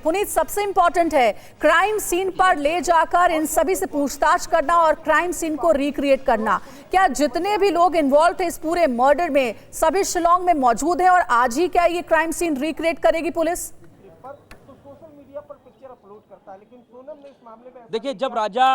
पुनीत, सबसे इंपॉर्टेंट है crime scene पर ले जाकर इन सभी से पूछताछ करना और क्राइम सीन को रिक्रिएट करना। क्या जितने भी लोग इन्वॉल्व थे इस पूरे मर्डर में सभी शिलोंग में मौजूद हैं और आज ही क्या ये क्राइम सीन रिक्रिएट करेगी पुलिस? देखिए, जब राजा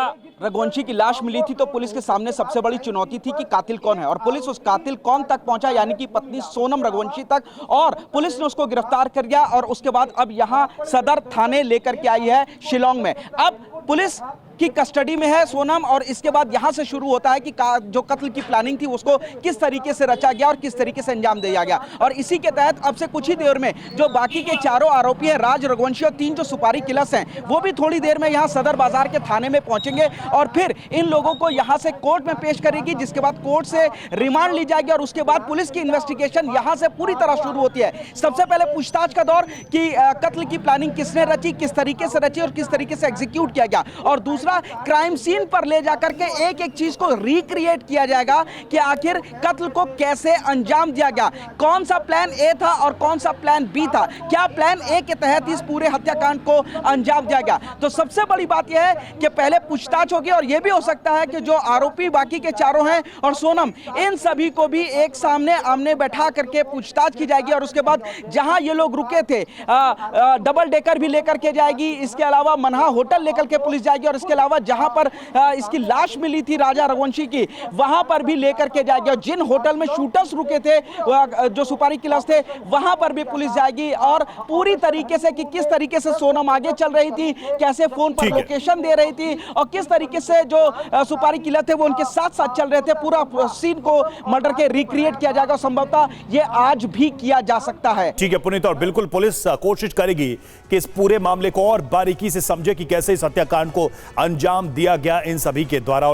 रघुवंशी की लाश मिली थी तो पुलिस के सामने सबसे बड़ी चुनौती थी कि कातिल कौन है, और पुलिस उस कातिल कौन तक पहुंचा, यानी कि पत्नी सोनम रघुवंशी तक, और पुलिस ने उसको गिरफ्तार कर लिया। और उसके बाद अब यहां सदर थाने लेकर के आई है शिलोंग में। अब पुलिस की कस्टडी में है सोनम, और इसके बाद यहां से शुरू होता है कि जो कत्ल की प्लानिंग थी उसको किस तरीके से रचा गया और किस तरीके से अंजाम दिया गया। और इसी के तहत अब से कुछ ही देर में जो बाकी के चारों आरोपी हैं, राज, रघुवंशी और 3 जो सुपारी किलर्स हैं, वो भी थोड़ी देर में यहां सदर बाजार के थाने में पहुंचेंगे और फिर इन लोगों को यहां से कोर्ट में पेश करेगी, जिसके बाद कोर्ट से रिमांड ली जाएगी और उसके बाद पुलिस की इन्वेस्टिगेशन यहां से पूरी तरह शुरू होती है। सबसे पहले पूछताछ का दौर कि कत्ल की प्लानिंग किसने रची, किस तरीके से रची और किस तरीके से एग्जीक्यूट किया गया, और दूसरा क्राइम सीन पर ले जाकर के एक एक चीज को रिक्रिएट किया जाएगा कि आखिर कत्ल को कैसे अंजाम दिया गया, कौन सा प्लान ए था और कौन सा प्लान बी था, क्या प्लान ए के तहत इस पूरे हत्याकांड को अंजाम दिया गया। तो सबसे बड़ी बात यह है कि पहले पूछताछ होगी और यह भी हो सकता है कि जो आरोपी बाकी के चारों हैं और सोनम, इन सभी को भी एक सामने आमने बैठा करके पूछताछ की जाएगी। और उसके बाद जहां ये लोग रुके थे डबल डेकर भी लेकर के जाएगी, इसके अलावा मनहा होटल लेकर के पुलिस जाएगी, और इसके अलावा जहां पर इसकी लाश मिली थी राजा रघुवंशी की, वहां पर भी लेकर के जाएगी। और जिन होटल में शूटर्स रुके थे, जो सुपारी किलर्स थे, वहां पर भी पुलिस जाएगी और पूरी तरीके से कि किस तरीके से सोनम आगे चल रही थी, कैसे फोन पर लोकेशन दे रही थी और किस तरीके से जो सुपारी किलर थे वो उनके साथ साथ चल रहे थे, पूरा सीन को मर्डर के रिक्रिएट किया जाएगा। संभवतः ये आज भी किया जा सकता है। ठीक है पुनीत, और बिल्कुल पुलिस कोशिश करेगी कि इस पूरे मामले को और बारीकी से समझे कि कैसे इस हत्याकांड को अंजाम दिया गया इन सभी के द्वारा।